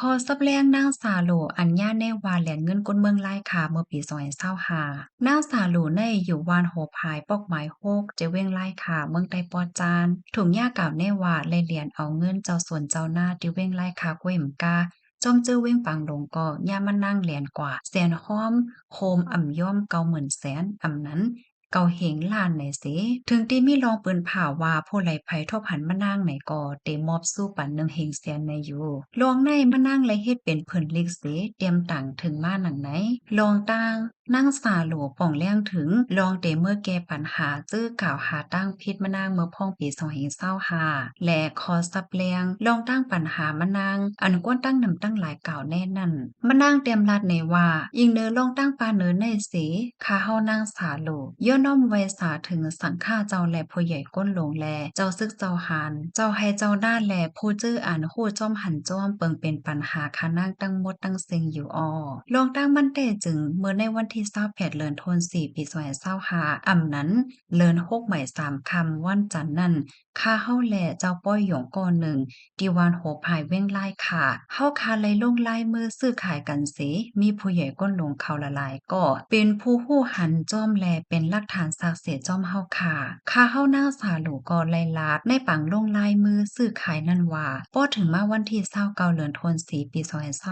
คอซับแรงนางสาโหลอัญญาแน่ว่าแหลนเงินก้นเมืองไล่ขาเมื่อปี2025นางสาโหลในอยู่วานโหพายปอกหมายโฮกเจเว้งไล่ขาเมืองไตปอจานถุงย่ากล่าวแน่ว่าเลยเหรียญเอาเงินเจ้าส่วนเจ้าหน้าที่เว้งไล่ขากล้วยหมกาจอมเจอเว้งปังลงก็ย่ามานั่งเหรียญกว่าแสนห้อมโคมอ่ำย่อม90,000อ่ำนั้นเกาเหงล้านไหนเสถึงที่มีรองปืนผ่าว่าผู้ไหลไผทบหันมานางไหนก็เตมอบสู้ปัน1เฮงแสนในอยู่ลองในมานางเลยเฮ็ดเป็นเพิ่นลิกเสเตรียมตังถึงมาหนังไหนลองตั้งนั่งสาหลัวป่องแรงถึงลองเตเมื่อแก้ปัญหาจื้อกล่าวหาตั้งพิษมานางเมื่อพ่องปี2025และคอซับแรงลองตั้งปัญหามานางอันกวนตั้งนำตั้งหลายกล่าวแน่นั่นมานางเตรียมรัดในว่ายิงเนอลองตั้งปาเนอในเสคาเฮานางสาหลัวย่อน้อมไว้สาถึงสังฆาเจ้าและผู้ใหญ่ก้นหลงแลเจ้าซึกเจ้าหานเจ้าให้เจ้าด้านแลผู้จื้ออ่านโหจ้อมหันจ้อมเปิงเป็นปัญหาคานางตั้งหมดตั้งเซิงอยู่ออลองตั้งมันแต่จึงเมื่อในวันที่28เดือนธันวาคมปี2025อำนั้นเลิน6ใหม่3ค่ำวันจันทร์นั้นข้าเฮาแลเจ้าป้อยหยงก่อนหนึ่งดีวานโหภายเว้งไล่ค่ะเฮาคาไลลงลายมือซื้อขายกันเสมีผู้ใหญ่ก้นลงเขาละลายก็เป็นผู้ฮู้หันจ้อมแลเป็นหลักฐานศักดิ์สิทธิ์จ้อมเฮาค่ะข้าเฮาหน้าสาหลูก็ไลลาดในปังลงลายมือซื้อขายนั่นว่าป้อถึงมาวันที่29เดือนธันวาคมปี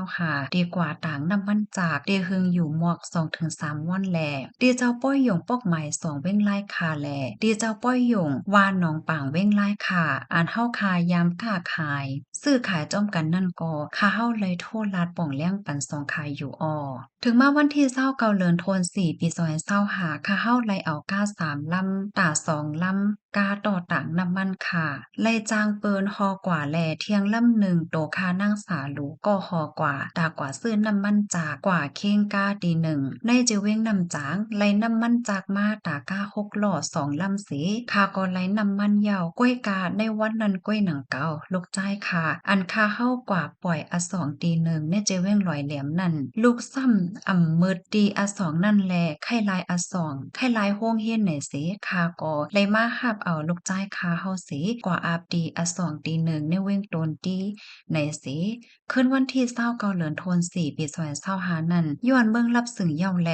2025ดีกว่าต่างนำมันจากเดฮึงอยู่หมวก2-3วันแลดีเจ้าป้อยหยงปอกใหม่2เว้งไล่คาแลดีเจ้าป้อยหยงวานหนองป่างเว้งไล่คาอ่านเฮาคายามค้าขายซื้อขายจ้อมกันนั่นก็ข้าเฮาเลยโทษลาดป่องเลี้ยงปันสองขายอยู่ออถึงมาวันที่29เดือนธันวาคมปี2025ข้าเฮาไลเอาก้า3ลำตา2ลำกาต่อต่างน้ำมันค่ะไล่จางเปินฮอกว่าแลเที่ยงลำหนึ่งโตคานั่งสาลูก็ฮอกว่าตากว่าซื้อน้ำมันจากกว่าเค้งกาตีหนึ่งในเจเว้งน้ำจางไล่น้ำมันจากมาตากา6ล้อ2ลำสีคาก็ไล่น้ำมันยาวก้วยกาในวันนั้นก้วยหนังเก่าลูกใจค่ะอันคาเฮากว่าปล่อยอ2ตีหนึ่งในเจเว้งลอยแหลมนั่นลูกซ้ำมืดตีอ2นั่นแลไข่ลายอ2ไข่ลายโฮงเฮียนไหนสิคาก็เลยมาหับเอาลูกใจคาเฮาสิกว่าอาบตีอ2ตีหนึ่งในเว้งโตนตีไหนสิขึ้นวันที่29เดือนธันวาคมปี2025นั่นย้อนเบิ่งรับสึงเย้าแล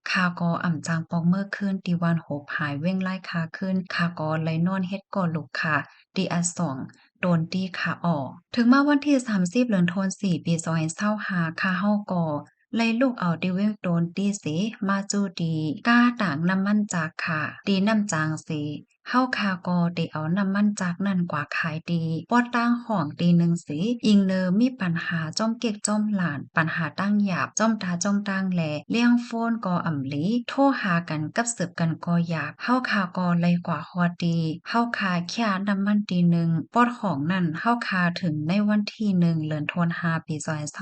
คาก็จางปองเมื่อคืนตีวันโหบหายเว้งไล่คาขึ้นคาก็เลยนอนเฮ็ดก่อลูกค่ะตีอ2โดนตีขาออกถึงมาวันที่30เดือนธันวาคมปี2025คาเฮาก็ไล่ลูกเอาดิเวงโดนตีสิมาจูดีก้าต่างน้ำมันจากค่ะดีน้ำจางสิเฮาคาก็ได้เอาน้ำมันจากนั่นกว่าขายดีปอดตั้งห้องตีหนึ่งสิอิงเนอมีปัญหาจ้อมเก็กจ้อมหลานปัญหาตั้งหยาบจ้อมตาจ้อมตั้งแลเลี้ยงโฟนก็อ่ำลีโทรหากันกับสืบกันก็อยากเฮาคาก็เลยกว่าฮอดดีเฮาคาแค่น้ำมันตีหนึ่งปอดของนั่นเฮาคาถึงในวันที่1เดือนธันวาคมปี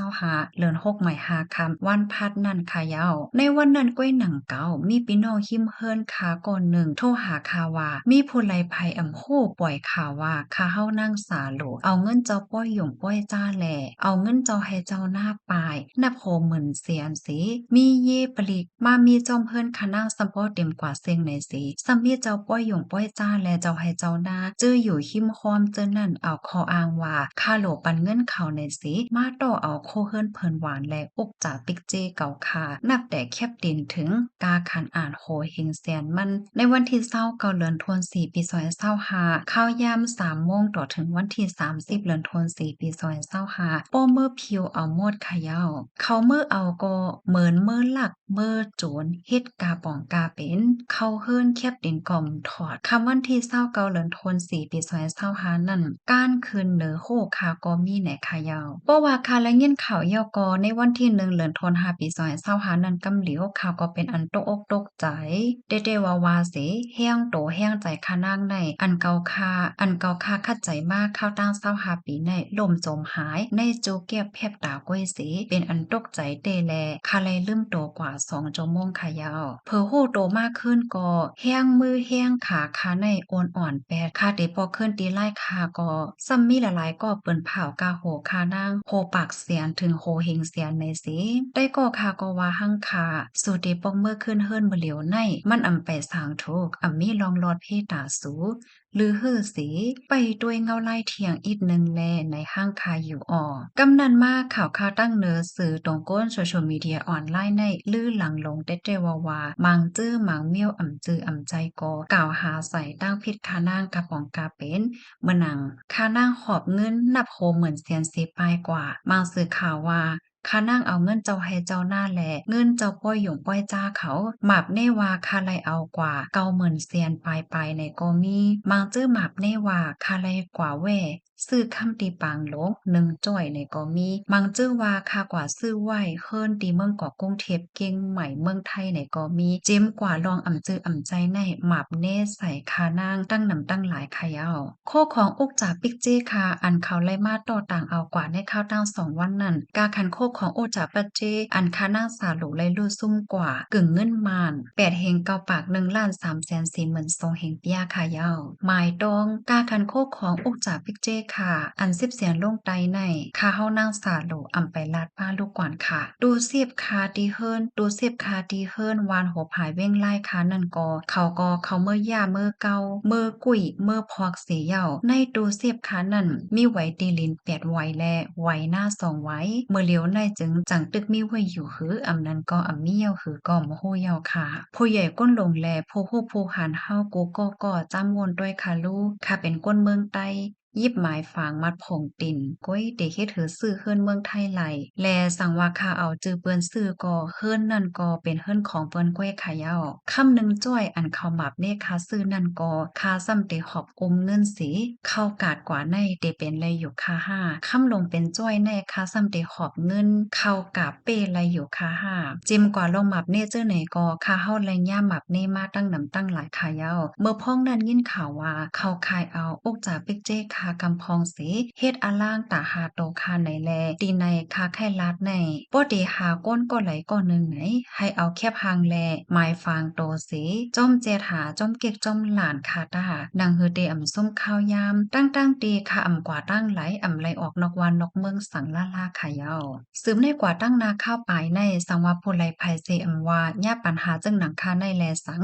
2025เดือน6ใหม่5ค่ำวันพัดนั่นค่ะยาวในวันนั้นก้วยหนังเก่ามีพี่น้องหิมเฮิรนคาก่อนหนึ่งโทรหาคาว่ามีผู้ไลภัยโหปล่อยข่าวว่าคาเฮานั่งสาโหลเอาเงินเจ้าป้อยหยงป้อยจ้าแลเอาเงินเจ้าให้เจ้าหน้าปายนับโหมื่นเสียนสิมีเย่ปลิกมามีจอมเฮิรนคานั่งสัมปอเต็มกว่าเซ็งไหนสิซัมมีเจ้าป้อยหยงป้อยจ้าแลเจ้าให้เจ้าหน้าเจออยู่หิมคอมเจอนั่นเอาคออ้างว่าคาโหลปันเงินเขาในสิมาต่อเอาโคเฮิรนเพิ่นหวานแลอกจ่าปิกเจเก่าคานับแต่แคบดินถึงกาขันอ่านโหเฮงเซียนมันในวันที่29เดือนธันวาคมปี2025ข้าวยาม3โมงต่อถึงวันที่30เดือนธันวาคมปี2025ป้อเมื่อพิวเอาหมดขะยาวเขาเมื่อเอาก็เหมือนเมื่อหลักเมื่อโจรเฮ็ดกาป่องกาเป็นเขาเฮิรนแคบดินก่อมถอดคำวันที่29เดือนธันวาคมปี2025นั่นการคืนเหนือโฮคาก็มีแหนขะยาวเพราะว่าคาและเงินข่าวยาวกอในวันที่1เดือนธันวาคมปี2025นั่นกำเหลียวข่าวก็เป็นอันตกอกตกใจเดๆว่าสิแห้งโตแห้งใจคานางในอันเกาคาคัดใจมากข้าวตั้ง25ปีในล่มจมหายในจูเก็บแพบตาก้วยสีเป็นอันตกใจเตแลคาเลยลืมโตกว่า2ชั่วโมงขายาวเพอโหโตมากขึ้นก็แห้งมือแห้งขาคาในโอนอ่อนแปดคาเดพอขึ้นตีไล่คาก็ซัมมีหลายๆก็เปิ้นเผากาโหคานางโหปากเสียนถึงโหเฮงเสียนในสิได้ก็คาก็ว่าหั่งคาสู่เดปอกเมื่อขึ้นเฮิรนบ่เหลียวในมันอำไปสางทุกมีลองลอดเพ ตาสูหรือฮือสีไปด้วยเงาไล่เทียงอีกหนึ่งแลในห้างคาอยู่อ่อกำนันมากข่าวตั้งเนื้อสื่อตรงก้นโซเชียลมีเดียออนไลน์ในลื่อหลังลงเตวามังจื้อมังเมียวอ่ำจื้ออ่ำใจกล่าวหาใส่ตั้งพิษคานางกระป๋องกาเป็นเมื่อนังคานางหอบเงินนับโฮเหมือนเซียนซีปลายกว่ามังสื่อข่าวว่าข้านั่งเอาเงินเจ้าให้เจ้าหน้าแหละเงินเจ้าป้อยหยงป้อยจ้าเขาหมาบเนว่าคาไลเอากว่า90,000เซียนไปในก็มีมังจื้อหมาบเนว่าคาไลกว่าแว่ซื้อคำตีปางโลก1จ้อยในก็มีมังจื้อว่าคากว่าซื้อไหวเฮิรนตีเมืองเกาะกรุงเทพเก่งใหม่เมืองไทยในก็มีเจิ้มกว่าลองอ่ำจื้ออ่ำใจในหมาบเนใส่คานางตั้งนำตั้งหลายขายาวโคของอุกจ่าปิกเจคาอันเขาไล่มาต่อต่างเอากว่าในข้าวตั้ง2วันนั้นกาคันโคของโอจ่าปัจเจอันคานางสาหลูไล่ลู่ซุ่มกว่ากึ่งเงินมาน8เฮงเกาปาก1,340,000เฮงปียขายาวหมายตองกาคันโคของอุกจ่าปิกเจคาอัน10เสียนลงไตในคาเฮานางสาหลูอำไปลาดป้าลูกก่อนค่ะดูเสียบคาดีเฮิรนดูเสียบคาดีเฮิรนวานหัวผายเว้งไล่คานั่นเขาเมื่อย่าเมื่อเกาเมื่อกุยเมื่อพอกเสียเหย่าในดูเสียบคานั่นมีไหวตีลิน8ไว้แลไหวหน้า2ไว้เมื่อเลี้ยวในจึงจังตึกมีไว้อยู่หืออำนั้นก็อำมีเหี่ยวหือก็มโหเหี่ยวค่ะผู้ใหญ่ก้นลงแลผู้หันเฮากูก็จำวนด้วยค่ะลูกค่ะเป็นก้นเมืองไตยิบหมายฝางมัดผงติ่นก้อยเด็กเฮ็ดถือซื้อเฮือนเมืองไทยไหลแลสั่งว่าข้าเอาจื้อเปิ้นซื้อก็เฮือนนั่นก็เป็นเฮือนของเปิ้นก้อยขายาวคำหนึ่งจ้อยอันเขาหมับเนคาซื้อนั่นก็คาซ้ำเตหอบเงินสีเข้ากาดกว่าในเตเป็นเลยอยู่คาห้าคำลงเป็นจ้อยในคาซ้ำเตหอบเงินเข้ากาเป้เลยอยู่คาห้าจิมกว่าลงหมับเนเจ้าไหนก็คาเฮาไรย่าหมับเนมาตั้งนำตั้งหลายขายาวเมื่อพ้องนั้นยินข่าวว่าเขาคายเอาอกจ่าปิกเจคากำพองสีเฮ็ดอาล่างตาหาโตคาไหนแลตีในคาไข่ลาดในป้อดีหาก้นก็ไหลก้อนหนึ่งไหนให้เอาแคบหางแลหมายฟางโตสีจ้อมเจดหาจ้อมเก็กจ้อมหลานคาตานางเฮอเดอำส้มข้าวยามตั้งตีคาอำกว่าตั้งไหลอำไหลออกนอกวันนอกเมืองสังลาขายาวสืบในกว่าตั้งนาข้าวปลายในสังว่าผู้ไหลภัยเสอำว่าญาปัญหาจึงหนังคาในแลสัง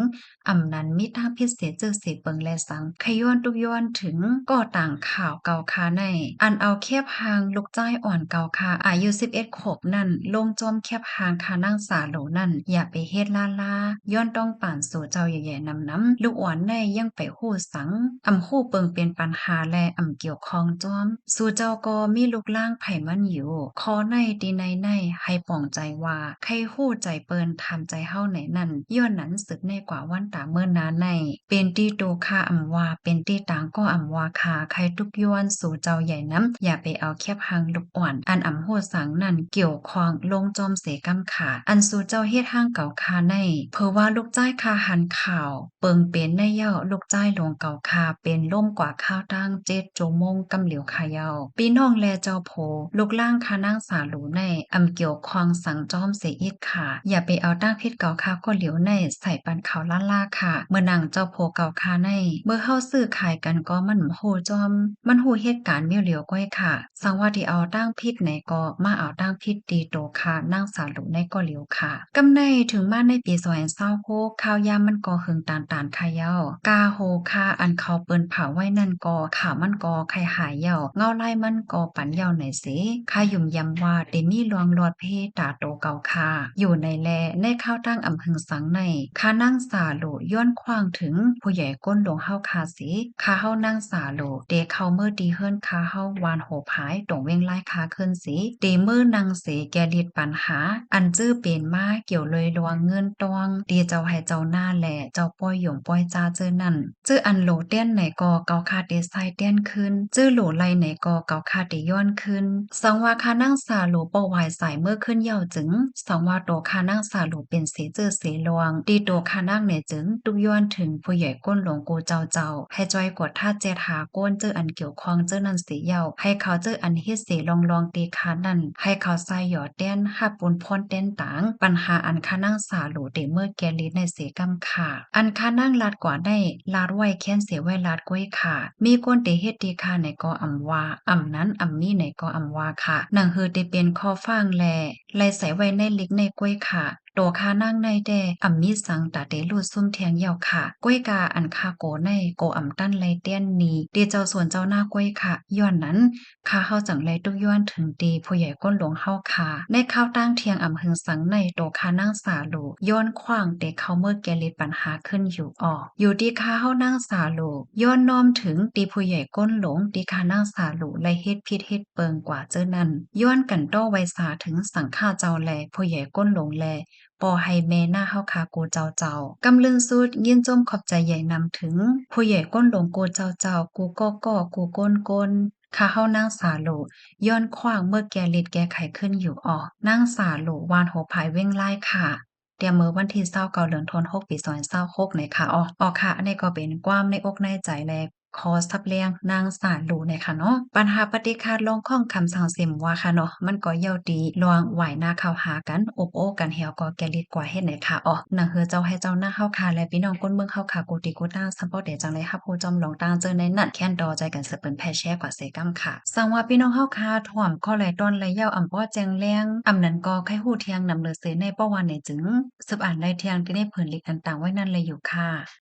อำนั้นมีทางพิเศษจื้อเสเปิงแลสังขย้อนตุกย้อนถึงก็ต่างข่าวเก่าคาในอันเอาแคบหางลูกจ้ายอ่อนเก่าคาอายุ11ขวบนั่นลงจอมแคบหางคานั่งสาโหลนั่นอย่าไปเฮ็ดลาย้อนต้องป่านสู่เจ้าใหญ่ๆน้ำลูกอ่อนในยังไปหู้สังอำหู้เปิงเป็นปัญหาและอำเกี่ยวข้องจอมสู่เจ้าก็มีลูกล่างไผมันอยู่คอในดีในให้ป่องใจว่าใครหู้ใจเปิ้นทำใจเฮาไหนนั่นย้อนนั้นสึกในกว่าวันตาเมื่อนานในเป็นที่โตคาอำว่าเป็นที่ต่างก็อำว่าคาใครทุกย้อนสู่เจ้าใหญ่น้ำอย่าไปเอาแคบหางลูกอ่อนอันอำโหสังนั่นเกี่ยวข้องลงจอมเสกำขาอันสู่เจ้าเฮ็ดห้างเก่าคาในเพราะว่าลูกจ้ายคาหันข่าวเปิงเป็นในเย้าลูกจ้ายลงเก่าคาเป็นล่มกว่าข้าวตั้ง7 โมงกำเหลียวขายาวพี่น้องแลเจ้าโพลูกล่างคานางสาหลูในอำเกี่ยวข้องสังจอมเสอีกค่ะอย่าไปเอาตั้งพิษเก่าคาก็เหลียวในใส่ปันเขาล่าค่ะเมื่อนางเจ้าโพเก่าคาในเมื่อเข้าซื้อขายกันก็มันโหจอมมันหูเหตุการณ์เมียวเหลียวก้อยค่ะสังว่าที่เอาตั้งพิษไหนก็มาเอาตั้งพิษตีโตค่ะนางสาหลูในก็เหลียวค่ะกำในถึงมาในปี2026ข้าวยามมันก็หึงตานขายาวกาโฮค่ะอันเขาเปิ้นเผาไว้นั่นก็ข่าวมันก็ไข่หายเหี่ยวเงาไล่มันก็ปันเหี่ยวไหนสิข้ายุ่มยำว่าได้มีลวงหลอดเพตาโตเก่าค่ะอยู่ในแลในข้าวตั้งอำหึงสังในข้านั่งสาหลูย้อนขว้างถึงผู้ใหญ่ก้นหลวงเฮาคาสิข้าเฮานั่งสาหลูเดเขาเมื่อดีเฮิรนข้าเฮาวานโหผายตรงเว้งไล่คาขึ้นสิเดมือนางเสแกลิดปัญหาอันจื้อเป็นมาเกี่ยวเลยลวงเงินตวงดีเจ้าให้เจ้าหน้าแหล่เจ้าป้อยหยงป้อยจ้าเจ้อนั่นจื้ออันโหลเตี้ยนไหนก็เกาคาเดไซเตี้ยนขึ้นจื้อโหลไลไหนก็เกาคาเดย้อนขึ้นสังว่าคานั่งสาหลูปอวายสายเมื่อขึ้นเย่าจึงสังว่าโตคานั่งสาหลูเป็นเสจื้อเสลวงดีโตคานั่งไหนจึงตุกย้อนถึงผู้ใหญ่ก้นหลวงกูเจ้าให้จอยกดท่าเจหาก้นเจออันเกี่ยวข้องเจอนั่นเสียเย่าให้เขาเจออันเฮ็ดเสลองตีคานั่นให้เขาใส่หยอดเต้นหับปุนพรเต้นต่างปัญหาอันคานั่งสาหลูเดเมื่อแกลิในเสกำขาอันคานั่งลาดกว่าได้ลาดไว้แค้นเสียไว้ลาดก้อยขามีก้นเตเฮ็ดตีคาในก็อำว่าอำนั้นอำนี้ในก็อำว่าค่ะหนังเฮอเตเป็นคอฟางแลไล่ใส่ไว้ในลิกในก้อยขา โตคานั่งในแดอ่ำมีสังตาเตลูดซุ่มเทียงเหยี่ยวค่ะก้วยกาอันคาโกในโกอ่ำตั้นไลเตี้ยนนีดีเจ้าส่วนเจ้าหน้าก้วยค่ะย้อนนั้นคาเฮาจังไลตุกย้อนถึงดีผู้ใหญ่ก้นหลวงเฮาค่ะในข้าวตั้งเทียงอ่ำหึงสังในโตคานั่งสาลูย้อนขว้างเตเขาเมื่อแกลิดปัญหาขึ้นอยู่อยู่ดีคาเฮานั่งสาลูย้อนน้อมถึงดีผู้ใหญ่ก้นหลงดีคานั่งสาลูไลเฮ็ดพิษเฮ็ดเปิงกว่าเจ้านั้นย้อนกันโต้ไวสาถึงสังฆาเจ้าแลผู้ใหญ่ก้นหลงแล ปอให้แม่หน้าเฮาคากูเจ้าเจ้ากำลึงสุดยินจมขอบใจใหญ่นำถึงผู้ใหญ่ก้นหลงกูเจ้าเจ้ากูก็กูก้นข้าเฮานางสาโลย้อนขว้างเมื่อแกลิดแกไขขึ้นอยู่นางสาโลวานโหภายเว้งไล่ค่ะเดี๋ยวมื้อวันที่29เดือนธันวาคมปี2026ในค่ะค่ะอันนี้ก็เป็นความในอกในใจและขอซับเลียงนางสาโลในค่ะเนาะปัญหาปฏิฆาลงข้องคำสั่งเสียมว่าค่ะเนาะมันก็เย้าดีลวงไหวหน้าเข้าหากันอบโอ้กันเหี่ยวก็แกลิดกว่าเฮ็ดไหนค่ะหนังเฮือเจ้าให้เจ้าหน้าเฮาค่ะและพี่น้องก้นเมืองเฮาค่ะกูติกูต้าซัพพอร์ตเดจังเลยค่ะผู้จอมหลองตางเจอในนัดแค้นดอใจกันสืบเป็นแพ่แชร์กว่าเซกัมค่ะสังว่าพี่น้องเฮาค่ะถ่วมข้อไหลต้นไหลยาวอำป้อแจงแรงอำนั้นก็ไข้ฮู้เที่ยงนำเลือเสในป้อวันในจึงสืบอ่านได้เที่ยงที่ได้เพิ่นลิกต่างๆไว้นั่นเลยอยู่ค่ะ